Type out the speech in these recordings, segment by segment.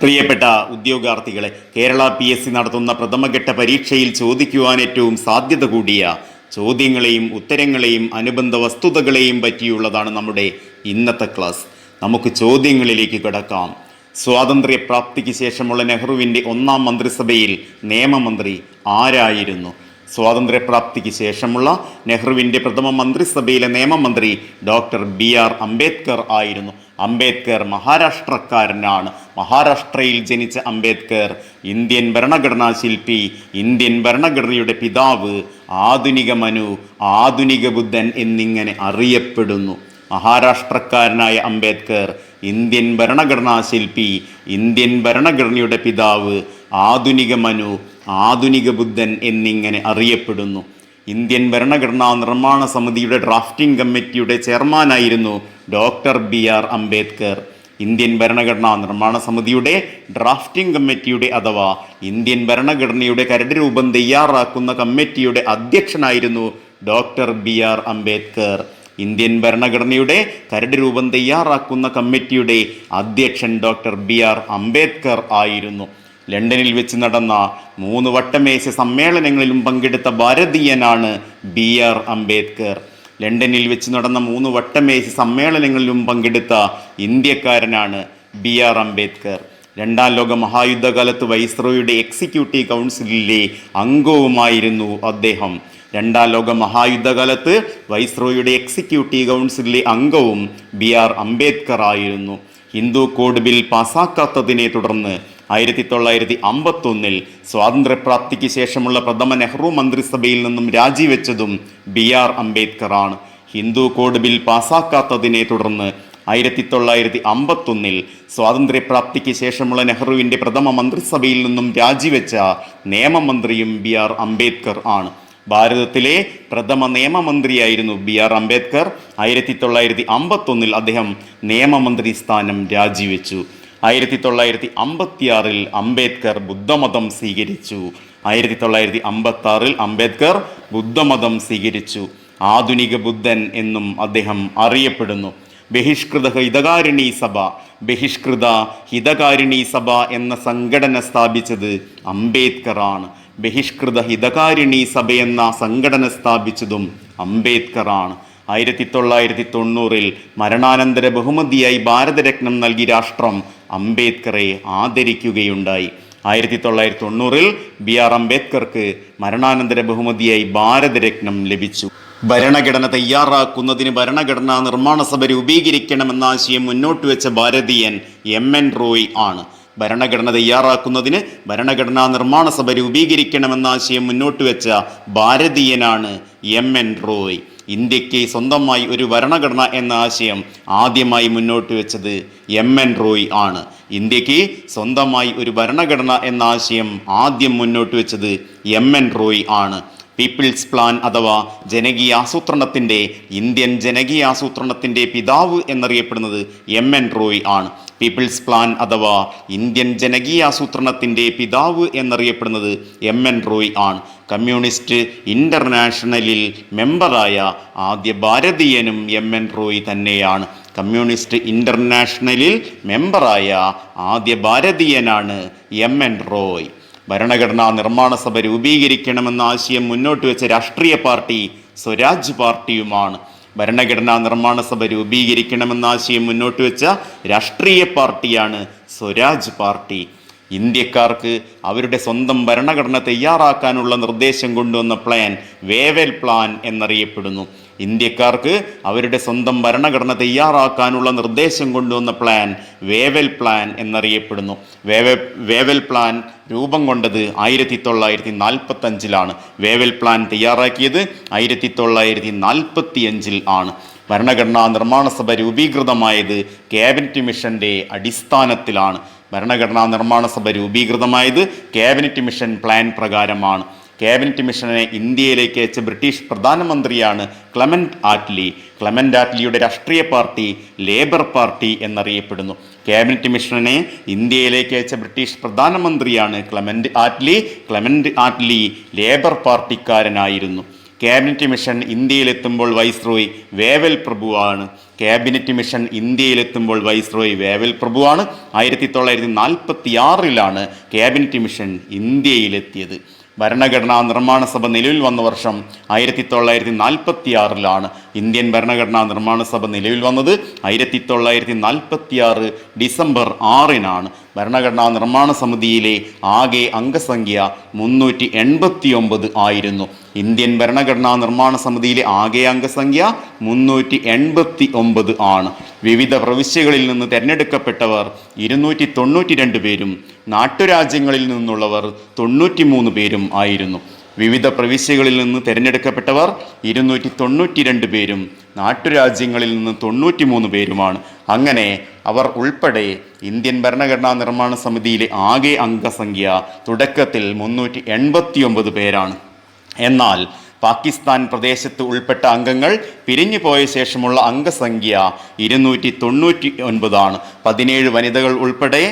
പ്രിയപ്പെട്ട ഉദ്യോഗാർത്ഥികളെ, കേരള PSC നടത്തുന്ന പ്രഥമഘട്ട പരീക്ഷയിൽ ചോദിക്കുവാൻ ഏറ്റവും സാധ്യത കൂടിയ ചോദ്യങ്ങളെയും ഉത്തരങ്ങളെയും അനുബന്ധ വസ്തുതകളെയും പറ്റിയുള്ളതാണ് നമ്മുടെ ഇന്നത്തെ ക്ലാസ്. നമുക്ക് ചോദ്യങ്ങളിലേക്ക് കടക്കാം. സ്വാതന്ത്ര്യപ്രാപ്തിക്ക് ശേഷമുള്ള നെഹ്റുവിൻ്റെ ഒന്നാം മന്ത്രിസഭയിൽ നിയമമന്ത്രി ആരായിരുന്നു? സ്വാതന്ത്ര്യപ്രാപ്തിക്ക് ശേഷമുള്ള നെഹ്റുവിൻ്റെ പ്രഥമ മന്ത്രിസഭയിലെ നിയമമന്ത്രി ഡോക്ടർ BR അംബേദ്കർ ആയിരുന്നു. അംബേദ്കർ മഹാരാഷ്ട്രക്കാരനാണ്. മഹാരാഷ്ട്രയിൽ ജനിച്ച അംബേദ്കർ ഇന്ത്യൻ ഭരണഘടനാ ശില്പി, ഇന്ത്യൻ ഭരണഘടനയുടെ പിതാവ്, ആധുനിക മനു, ആധുനിക ബുദ്ധൻ എന്നിങ്ങനെ അറിയപ്പെടുന്നു. മഹാരാഷ്ട്രക്കാരനായ അംബേദ്കർ ഇന്ത്യൻ ഭരണഘടനാ ശില്പി, ഇന്ത്യൻ ഭരണഘടനയുടെ പിതാവ്, ആധുനിക മനു, ആധുനിക ബുദ്ധൻ എന്നിങ്ങനെ അറിയപ്പെടുന്നു. ഇന്ത്യൻ ഭരണഘടനാ നിർമ്മാണ സമിതിയുടെ ഡ്രാഫ്റ്റിംഗ് കമ്മിറ്റിയുടെ ചെയർമാനായിരുന്നു ഡോക്ടർ BR അംബേദ്കർ. ഇന്ത്യൻ ഭരണഘടനാ നിർമ്മാണ സമിതിയുടെ ഡ്രാഫ്റ്റിംഗ് കമ്മിറ്റിയുടെ അഥവാ ഇന്ത്യൻ ഭരണഘടനയുടെ കരട് രൂപം തയ്യാറാക്കുന്ന കമ്മിറ്റിയുടെ അധ്യക്ഷനായിരുന്നു ഡോക്ടർ BR അംബേദ്കർ. ഇന്ത്യൻ ഭരണഘടനയുടെ കരട് രൂപം തയ്യാറാക്കുന്ന കമ്മിറ്റിയുടെ അധ്യക്ഷൻ ഡോക്ടർ BR അംബേദ്കർ ആയിരുന്നു. ലണ്ടനിൽ വെച്ച് നടന്ന 3 വട്ടമേശ സമ്മേളനങ്ങളിലും പങ്കെടുത്ത ഭാരതീയനാണ് BR അംബേദ്കർ. ലണ്ടനിൽ വെച്ച് നടന്ന 3 വട്ടമേശ സമ്മേളനങ്ങളിലും പങ്കെടുത്ത ഇന്ത്യക്കാരനാണ് BR അംബേദ്കർ. രണ്ടാം ലോക മഹായുദ്ധകാലത്ത് വൈസ്രോയുടെ എക്സിക്യൂട്ടീവ് കൗൺസിലിലെ അംഗവുമായിരുന്നു അദ്ദേഹം. രണ്ടാം ലോക മഹായുദ്ധകാലത്ത് വൈസ്രോയുടെ എക്സിക്യൂട്ടീവ് കൗൺസിലിലെ അംഗവും BR അംബേദ്കർ ആയിരുന്നു. ഹിന്ദു കോഡ് ബിൽ പാസാക്കാത്തതിനെ തുടർന്ന് 1951 സ്വാതന്ത്ര്യപ്രാപ്തിക്ക് ശേഷമുള്ള പ്രഥമ നെഹ്റു മന്ത്രിസഭയിൽ നിന്നും രാജിവെച്ചതും BR അംബേദ്കർ ആണ്. ഹിന്ദു കോഡ് ബിൽ പാസാക്കാത്തതിനെ തുടർന്ന് 1951 സ്വാതന്ത്ര്യപ്രാപ്തിക്ക് ശേഷമുള്ള നെഹ്റുവിൻ്റെ പ്രഥമ മന്ത്രിസഭയിൽ നിന്നും രാജിവെച്ച നിയമമന്ത്രിയും BR അംബേദ്കർ ആണ്. ഭാരതത്തിലെ പ്രഥമ നിയമമന്ത്രിയായിരുന്നു BR അംബേദ്കർ. 1951 അദ്ദേഹം നിയമമന്ത്രി സ്ഥാനം രാജിവെച്ചു. 1956 അംബേദ്കർ ബുദ്ധമതം സ്വീകരിച്ചു. 1956 അംബേദ്കർ ബുദ്ധമതം സ്വീകരിച്ചു. ആധുനിക ബുദ്ധൻ എന്നും അദ്ദേഹം അറിയപ്പെടുന്നു. ബഹിഷ്കൃത ഹിതകാരിണി സഭ എന്ന സംഘടന സ്ഥാപിച്ചത് അംബേദ്കർ ആണ്. ബഹിഷ്കൃത ഹിതകാരിണി സഭ എന്ന സംഘടന സ്ഥാപിച്ചതും അംബേദ്കർ ആണ്. 1990 മരണാനന്തര ബഹുമതിയായി ഭാരതരത്നം നൽകി രാഷ്ട്രം അംബേദ്കറെ ആദരിക്കുകയുണ്ടായി. 1990 BR അംബേദ്കർക്ക് മരണാനന്തര ബഹുമതിയായി ഭാരതരത്നം ലഭിച്ചു. ഭരണഘടന തയ്യാറാക്കുന്നതിന് ഭരണഘടനാ നിർമ്മാണ സഭ രൂപീകരിക്കണമെന്ന ആശയം മുന്നോട്ട് വെച്ച ഭാരതീയൻ MN റോയ് ആണ്. ഭരണഘടന തയ്യാറാക്കുന്നതിന് ഭരണഘടനാ നിർമ്മാണ സഭ രൂപീകരിക്കണമെന്ന ആശയം മുന്നോട്ട് വെച്ച ഭാരതീയനാണ് MN റോയ്. ഇന്ത്യക്ക് സ്വന്തമായി ഒരു ഭരണഘടന എന്ന ആശയം ആദ്യമായി മുന്നോട്ട് വെച്ചത് MN റോയ് ആണ്. ഇന്ത്യക്ക് സ്വന്തമായി ഒരു ഭരണഘടന എന്ന ആശയം ആദ്യം മുന്നോട്ട് വെച്ചത് MN റോയ് ആണ്. പീപ്പിൾസ് പ്ലാൻ അഥവാ ജനകീയാസൂത്രണത്തിൻ്റെ ഇന്ത്യൻ ജനകീയാസൂത്രണത്തിൻ്റെ പിതാവ് എന്നറിയപ്പെടുന്നത് MN റോയ് ആണ്. പീപ്പിൾസ് പ്ലാൻ അഥവാ ഇന്ത്യൻ ജനകീയാസൂത്രണത്തിൻ്റെ പിതാവ് എന്നറിയപ്പെടുന്നത് MN റോയ് ആണ്. കമ്മ്യൂണിസ്റ്റ് ഇൻ്റർനാഷണലിൽ മെമ്പറായ ആദ്യ ഭാരതീയനും MN റോയ് തന്നെയാണ്. കമ്മ്യൂണിസ്റ്റ് ഇൻ്റർനാഷണലിൽ മെമ്പറായ ആദ്യ ഭാരതീയനാണ് MN റോയ്. ഭരണഘടനാ നിർമ്മാണ സഭ രൂപീകരിക്കണമെന്ന ആശയം മുന്നോട്ട് വെച്ച രാഷ്ട്രീയ പാർട്ടി സ്വരാജ് പാർട്ടിയുമാണ്. ഭരണഘടനാ നിർമ്മാണ സഭ രൂപീകരിക്കണമെന്ന ആശയം മുന്നോട്ട് വെച്ച രാഷ്ട്രീയ പാർട്ടിയാണ് സ്വരാജ് പാർട്ടി. ഇന്ത്യക്കാർക്ക് അവരുടെ സ്വന്തം ഭരണഘടന തയ്യാറാക്കാനുള്ള നിർദ്ദേശം കൊണ്ടുവന്ന പ്ലാൻ വേവൽ പ്ലാൻ എന്നറിയപ്പെടുന്നു. ഇന്ത്യക്കാർക്ക് അവരുടെ സ്വന്തം ഭരണഘടന തയ്യാറാക്കാനുള്ള നിർദ്ദേശം കൊണ്ടുവന്ന പ്ലാൻ വേവൽ പ്ലാൻ എന്നറിയപ്പെടുന്നു. വേവൽ പ്ലാൻ രൂപം കൊണ്ടത് 1945 വേവൽ പ്ലാൻ തയ്യാറാക്കിയത് 1945 ആണ്. ഭരണഘടനാ നിർമ്മാണ സഭ രൂപീകൃതമായത് ക്യാബിനറ്റ് മിഷന്റെ അടിസ്ഥാനത്തിലാണ്. ഭരണഘടനാ നിർമ്മാണ സഭ രൂപീകൃതമായത് ക്യാബിനറ്റ് മിഷൻ പ്ലാൻ പ്രകാരമാണ്. ക്യാബിനറ്റ് മിഷനെ ഇന്ത്യയിലേക്ക് അയച്ച ബ്രിട്ടീഷ് പ്രധാനമന്ത്രിയാണ് ക്ലെമന്റ് ആറ്റ്ലി. ക്ലെമന്റ് ആറ്റ്ലിയുടെ രാഷ്ട്രീയ പാർട്ടി ലേബർ പാർട്ടി എന്നറിയപ്പെടുന്നു. ക്യാബിനറ്റ് മിഷനെ ഇന്ത്യയിലേക്ക് അയച്ച ബ്രിട്ടീഷ് പ്രധാനമന്ത്രിയാണ് Clement Attlee. Clement Attlee labour പാർട്ടിക്കാരനായിരുന്നു. ക്യാബിനറ്റ് മിഷൻ ഇന്ത്യയിലെത്തുമ്പോൾ വൈസ്രോയ് വേവൽ പ്രഭുവാണ്. ക്യാബിനറ്റ് മിഷൻ ഇന്ത്യയിലെത്തുമ്പോൾ വൈസ്രോയ് വേവൽ പ്രഭുവാണ്. 1946 ക്യാബിനറ്റ് മിഷൻ ഇന്ത്യയിലെത്തിയത്. ഭരണഘടനാ നിർമ്മാണ സഭ നിലവിൽ വന്ന വർഷം 1946 ഇന്ത്യൻ ഭരണഘടനാ നിർമ്മാണ സഭ നിലവിൽ വന്നത് 1946 ഡിസംബർ 6 ഭരണഘടനാ നിർമ്മാണ സമിതിയിലെ ആകെ അംഗസംഖ്യ 389 ആയിരുന്നു. ഇന്ത്യൻ ഭരണഘടനാ നിർമ്മാണ സമിതിയിലെ ആകെ അംഗസംഖ്യ 389 ആണ്. വിവിധ പ്രവിശ്യകളിൽ നിന്ന് തിരഞ്ഞെടുക്കപ്പെട്ടവർ 292 പേരും നാട്ടുരാജ്യങ്ങളിൽ നിന്നുള്ളവർ 93 പേരും ആയിരുന്നു. വിവിധ പ്രവിശ്യകളിൽ നിന്ന് തിരഞ്ഞെടുക്കപ്പെട്ടവർ 292 പേരും നാട്ടുരാജ്യങ്ങളിൽ നിന്ന് 93 പേരുമാണ്. അങ്ങനെ അവർ ഉൾപ്പെടെ ഇന്ത്യൻ ഭരണഘടനാ നിർമ്മാണ സമിതിയിലെ ആകെ അംഗസംഖ്യ തുടക്കത്തിൽ 389 പേരാണ്. എന്നാൽ പാകിസ്ഥാൻ പ്രദേശത്ത് ഉൾപ്പെട്ട അംഗങ്ങൾ പിരിഞ്ഞു പോയ ശേഷമുള്ള അംഗസംഖ്യ 299 17 വനിതകൾ ഉൾപ്പെടെ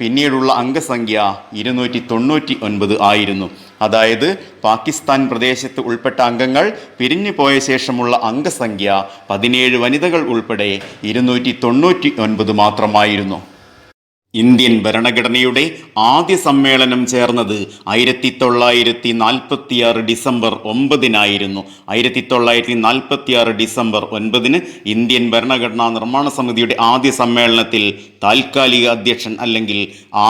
പിന്നീടുള്ള അംഗസംഖ്യ 299 ആയിരുന്നു. അതായത് പാകിസ്ഥാൻ പ്രദേശത്ത് ഉൾപ്പെട്ട അംഗങ്ങൾ പിരിഞ്ഞു പോയ ശേഷമുള്ള അംഗസംഖ്യ 17 വനിതകൾ ഉൾപ്പെടെ 299 മാത്രമായിരുന്നു. ഇന്ത്യൻ ഭരണഘടനയുടെ ആദ്യ സമ്മേളനം ചേർന്നത് 1946 ഡിസംബർ 9 1946 ഡിസംബർ 9 ഇന്ത്യൻ ഭരണഘടനാ നിർമ്മാണ സമിതിയുടെ ആദ്യ സമ്മേളനത്തിൽ താൽക്കാലിക അധ്യക്ഷൻ അല്ലെങ്കിൽ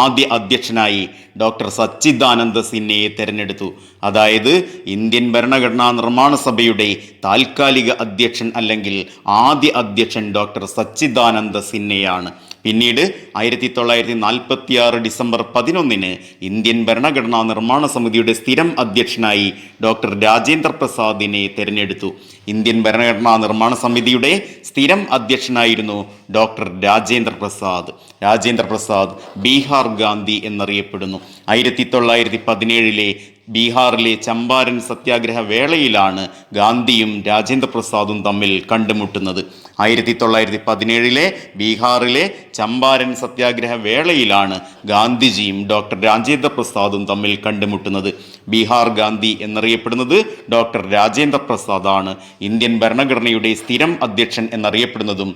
ആദ്യ അധ്യക്ഷനായി ഡോക്ടർ സച്ചിദാനന്ദ സിൻഹയെ തെരഞ്ഞെടുത്തു. അതായത് ഇന്ത്യൻ ഭരണഘടനാ നിർമ്മാണ സഭയുടെ താൽക്കാലിക അധ്യക്ഷൻ അല്ലെങ്കിൽ ആദ്യ അധ്യക്ഷൻ ഡോക്ടർ സച്ചിദാനന്ദ സിൻഹയാണ്. പിന്നീട് 1946 ഡിസംബർ 11 ഇന്ത്യൻ ഭരണഘടനാ നിർമ്മാണ സമിതിയുടെ സ്ഥിരം അധ്യക്ഷനായി ഡോക്ടർ രാജേന്ദ്ര പ്രസാദിനെ തെരഞ്ഞെടുത്തു. ഇന്ത്യൻ ഭരണഘടനാ നിർമ്മാണ സമിതിയുടെ സ്ഥിരം അധ്യക്ഷനായിരുന്നു ഡോക്ടർ രാജേന്ദ്ര പ്രസാദ്. രാജേന്ദ്ര പ്രസാദ് ബീഹാർ ഗാന്ധി എന്നറിയപ്പെടുന്നു. 1917 ബീഹാറിലെ ചമ്പാരൻ സത്യാഗ്രഹ വേളയിലാണ് ഗാന്ധിയും രാജേന്ദ്ര പ്രസാദും തമ്മിൽ കണ്ടുമുട്ടുന്നത്. 1917 ബീഹാറിലെ ചമ്പാരൻ സത്യാഗ്രഹ വേളയിലാണ് ഗാന്ധിജിയും ഡോക്ടർ രാജേന്ദ്ര പ്രസാദും തമ്മിൽ കണ്ടുമുട്ടുന്നത്. ബീഹാർ ഗാന്ധി എന്നറിയപ്പെടുന്നത് ഡോക്ടർ രാജേന്ദ്ര പ്രസാദാണ്. ഇന്ത്യൻ ഭരണഘടനയുടെ സ്ഥിരം അധ്യക്ഷൻ എന്നറിയപ്പെടുന്നതും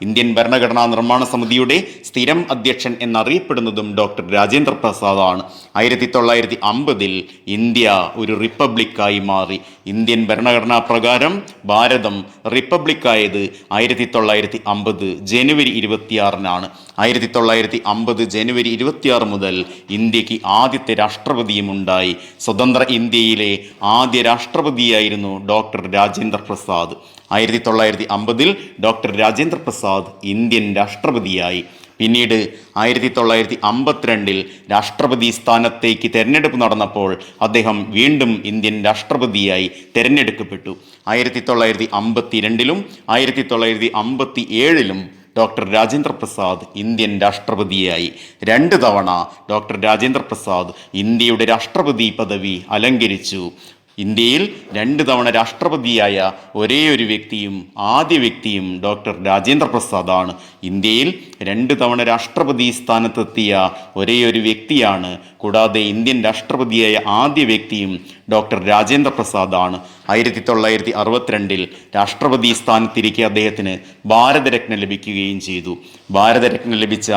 ഇന്ത്യൻ ഭരണഘടനാ നിർമ്മാണ സമിതിയുടെ സ്ഥിരം അധ്യക്ഷൻ എന്നറിയപ്പെടുന്നതും ഡോക്ടർ രാജേന്ദ്ര പ്രസാദാണ്. 1950 ഇന്ത്യ ഒരു റിപ്പബ്ലിക്കായി മാറി. ഇന്ത്യൻ ഭരണഘടനാ പ്രകാരം ഭാരതം റിപ്പബ്ലിക്കായത് 1950 ജനുവരി 26 1950 ജനുവരി 26 മുതൽ ഇന്ത്യക്ക് ആദ്യത്തെ രാഷ്ട്രപതിയും ഉണ്ടായി. സ്വതന്ത്ര ഇന്ത്യയിലെ ആദ്യ രാഷ്ട്രപതിയായിരുന്നു doctor Rajendra Prasad. 1950 doctor Rajendra Prasad Indian രാഷ്ട്രപതിയായി. പിന്നീട് 1952 രാഷ്ട്രപതി സ്ഥാനത്തേക്ക് തെരഞ്ഞെടുപ്പ് നടന്നപ്പോൾ അദ്ദേഹം വീണ്ടും ഇന്ത്യൻ രാഷ്ട്രപതിയായി തെരഞ്ഞെടുക്കപ്പെട്ടു. 1952 1957 ഡോക്ടർ രാജേന്ദ്ര പ്രസാദ് ഇന്ത്യൻ രാഷ്ട്രപതിയായി. 2 തവണ ഡോക്ടർ രാജേന്ദ്ര പ്രസാദ് ഇന്ത്യയുടെ രാഷ്ട്രപതി പദവി അലങ്കരിച്ചു. ഇന്ത്യയിൽ 2 തവണ രാഷ്ട്രപതിയായ ഒരേയൊരു വ്യക്തിയും ആദ്യ വ്യക്തിയും ഡോക്ടർ രാജേന്ദ്ര പ്രസാദാണ്. ഇന്ത്യയിൽ 2 തവണ രാഷ്ട്രപതി സ്ഥാനത്തെത്തിയ ഒരേയൊരു വ്യക്തിയാണ്. കൂടാതെ ഇന്ത്യൻ രാഷ്ട്രപതിയായ ആദ്യ വ്യക്തിയും ഡോക്ടർ രാജേന്ദ്ര പ്രസാദാണ്. 1962 രാഷ്ട്രപതി സ്ഥാനത്തിരിക്കെ അദ്ദേഹത്തിന് ഭാരതരത്ന ലഭിക്കുകയും ചെയ്തു. ഭാരതരത്ന ലഭിച്ച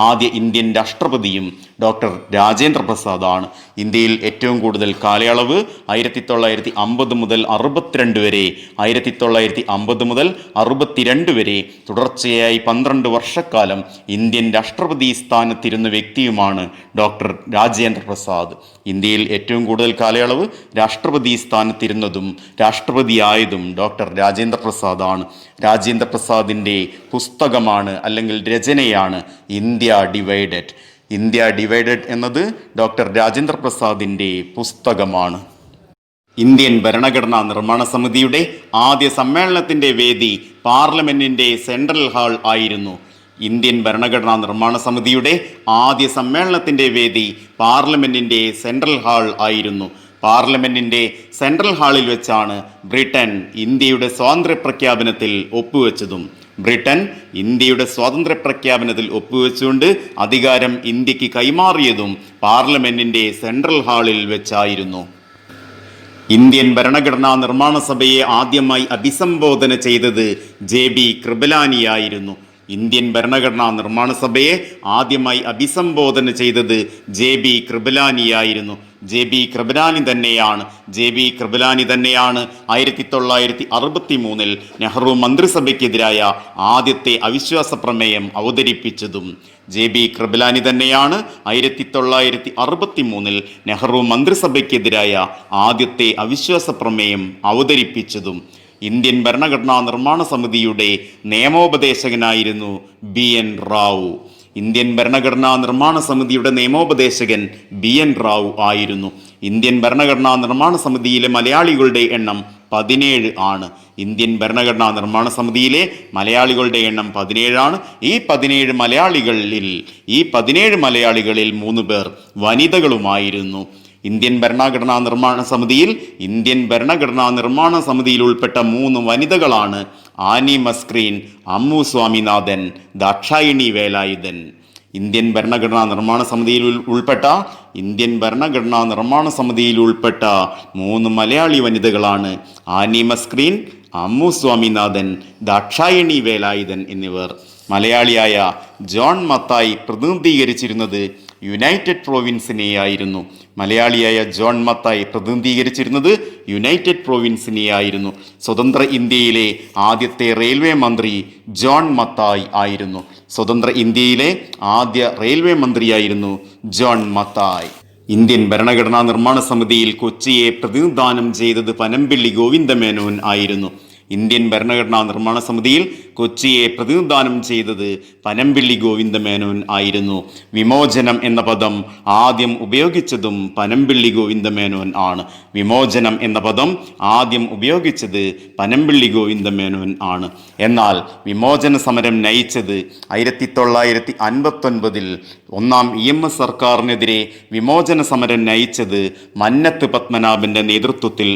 ആദ്യ ഇന്ത്യൻ രാഷ്ട്രപതിയും ഡോക്ടർ രാജേന്ദ്ര പ്രസാദാണ്. ഇന്ത്യയിൽ ഏറ്റവും കൂടുതൽ കാലയളവ് 1950 മുതൽ 62 വരെ 1950 മുതൽ 62 വരെ തുടർച്ചയായി 12 വർഷക്കാലം ഇന്ത്യൻ രാഷ്ട്രപതി സ്ഥാനത്തിരുന്ന വ്യക്തിയുമാണ് ഡോക്ടർ രാജേന്ദ്ര പ്രസാദ്. ഇന്ത്യയിൽ ഏറ്റവും കൂടുതൽ കാലയളവ് രാഷ്ട്രപതി സ്ഥാനത്തിരുന്നതും രാഷ്ട്രപതിയായതും ഡോക്ടർ രാജേന്ദ്ര പ്രസാദാണ്. രാജേന്ദ്ര പ്രസാദിൻ്റെ പുസ്തകമാണ് അല്ലെങ്കിൽ രചനയാണ് ഇന്ത്യ ഡിവൈഡഡ്. ഇന്ത്യ ഡിവൈഡഡ് എന്നത് ഡോക്ടർ രാജേന്ദ്ര പ്രസാദിൻ്റെ പുസ്തകമാണ്. ഇന്ത്യൻ ഭരണഘടനാ നിർമ്മാണ സമിതിയുടെ ആദ്യ സമ്മേളനത്തിൻ്റെ വേദി പാർലമെന്റിൻ്റെ സെൻട്രൽ ഹാൾ ആയിരുന്നു. ഇന്ത്യൻ ഭരണഘടനാ നിർമ്മാണ സമിതിയുടെ ആദ്യ സമ്മേളനത്തിൻ്റെ വേദി പാർലമെന്റിൻ്റെ സെൻട്രൽ ഹാൾ ആയിരുന്നു. പാർലമെന്റിൻ്റെ സെൻട്രൽ ഹാളിൽ വെച്ചാണ് ബ്രിട്ടൻ ഇന്ത്യയുടെ സ്വാതന്ത്ര്യ പ്രഖ്യാപനത്തിൽ ഒപ്പുവെച്ചതും. ബ്രിട്ടൻ ഇന്ത്യയുടെ സ്വാതന്ത്ര്യ പ്രഖ്യാപനത്തിൽ ഒപ്പുവെച്ചുകൊണ്ട് അധികാരം ഇന്ത്യക്ക് കൈമാറിയതും പാർലമെന്റിൻ്റെ സെൻട്രൽ ഹാളിൽ വെച്ചായിരുന്നു. ഇന്ത്യൻ ഭരണഘടനാ നിർമ്മാണ സഭയെ ആദ്യമായി അഭിസംബോധന ചെയ്തത് JB കൃപലാനിയായിരുന്നു. ഇന്ത്യൻ ഭരണഘടനാ നിർമ്മാണ സഭയെ ആദ്യമായി അഭിസംബോധന ചെയ്തത് JB കൃപലാനിയായിരുന്നു. JB കൃപലാനി തന്നെയാണ് 1963 നെഹ്റു മന്ത്രിസഭയ്ക്കെതിരായ ആദ്യത്തെ അവിശ്വാസ പ്രമേയം അവതരിപ്പിച്ചതും. JB കൃപലാനി തന്നെയാണ് 1963 നെഹ്റു മന്ത്രിസഭയ്ക്കെതിരായ ആദ്യത്തെ അവിശ്വാസ പ്രമേയം അവതരിപ്പിച്ചതും. ഇന്ത്യൻ ഭരണഘടനാ നിർമ്മാണ സമിതിയുടെ നിയമോപദേശകനായിരുന്നു BN റാവു. ഇന്ത്യൻ ഭരണഘടനാ നിർമ്മാണ സമിതിയുടെ നിയമോപദേശകൻ BN റാവു ആയിരുന്നു. ഇന്ത്യൻ ഭരണഘടനാ നിർമ്മാണ സമിതിയിലെ മലയാളികളുടെ എണ്ണം 17 ആണ്. ഇന്ത്യൻ ഭരണഘടനാ നിർമ്മാണ സമിതിയിലെ മലയാളികളുടെ എണ്ണം 17 ആണ്. ഈ 17 മലയാളികളിൽ 3 പേർ വനിതകളുമായിരുന്നു. ഇന്ത്യൻ ഭരണഘടനാ നിർമ്മാണ സമിതിയിൽ ഉൾപ്പെട്ട 3 വനിതകളാണ് ആനി മസ്ക്രീൻ, അമ്മു സ്വാമിനാഥൻ, ദാക്ഷായണി വേലായുധൻ. ഇന്ത്യൻ ഭരണഘടനാ നിർമ്മാണ സമിതിയിൽ ഉൾപ്പെട്ട 3 മലയാളി വനിതകളാണ് ആനി മസ്ക്രീൻ, അമ്മു സ്വാമിനാഥൻ, ദാക്ഷായണി വേലായുധൻ എന്നിവർ. മലയാളിയായ ജോൺ മത്തായി പ്രതിനിധീകരിച്ചിരുന്നത് യുണൈറ്റഡ് പ്രൊവിൻസിനെയായിരുന്നു. സ്വതന്ത്ര ഇന്ത്യയിലെ ആദ്യത്തെ റെയിൽവേ മന്ത്രി ജോൺ മത്തായി ആയിരുന്നു. ഇന്ത്യൻ ഭരണഘടനാ നിർമ്മാണ സമിതിയിൽ കൊച്ചിയെ പ്രതിനിധാനം ചെയ്തത് പനമ്പിള്ളി ഗോവിന്ദമേനോൻ ആയിരുന്നു. ഇന്ത്യൻ ഭരണഘടനാ നിർമ്മാണ സമിതിയിൽ കൊച്ചിയെ പ്രതിനിധാനം ചെയ്തത് പനമ്പിള്ളി ഗോവിന്ദമേനോൻ ആയിരുന്നു. വിമോചനം എന്ന പദം ആദ്യം ഉപയോഗിച്ചതും പനമ്പിള്ളി ഗോവിന്ദമേനോൻ ആണ്. എന്നാൽ വിമോചന സമരം നയിച്ചത് 1959 ഒന്നാം EMS സർക്കാരിനെതിരെ വിമോചന സമരം നയിച്ചത് മന്നത്ത് പത്മനാഭന്റെ നേതൃത്വത്തിൽ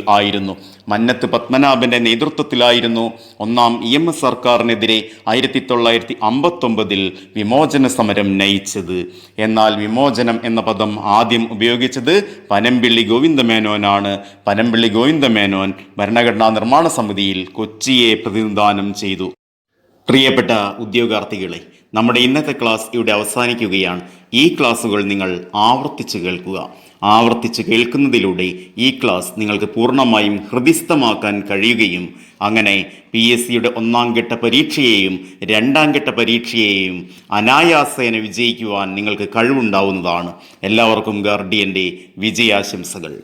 ആയിരുന്നു. ഒന്നാം EMS സർക്കാരിനെതിരെ 1959 വിമോചന സമരം നയിച്ചത്. എന്നാൽ വിമോചനം എന്ന പദം ആദ്യം ഉപയോഗിച്ചത് പനമ്പിള്ളി ഗോവിന്ദമേനോനാണ്. പനമ്പിള്ളി ഗോവിന്ദമേനോൻ ഭരണഘടനാ നിർമ്മാണ സമിതിയിൽ കൊച്ചിയെ പ്രതിനിധാനം ചെയ്തു. പ്രിയപ്പെട്ട ഉദ്യോഗാർത്ഥികളെ, നമ്മുടെ ഇന്നത്തെ ക്ലാസ് ഇവിടെ അവസാനിക്കുകയാണ്. ഈ ക്ലാസ്സുകൾ നിങ്ങൾ ആവർത്തിച്ച് കേൾക്കുന്നതിലൂടെ ഈ ക്ലാസ് നിങ്ങൾക്ക് പൂർണ്ണമായും ഹൃദിസ്ഥമാക്കാൻ കഴിയുകയും അങ്ങനെ PSCയുടെ 1ാം ഘട്ട പരീക്ഷയെയും 2ാം ഘട്ട പരീക്ഷയെയും അനായാസേന വിജയിക്കുവാൻ നിങ്ങൾക്ക് കഴിവുണ്ടാവുന്നതാണ്. എല്ലാവർക്കും ഗാർഡിയൻ്റെ വിജയാശംസകൾ.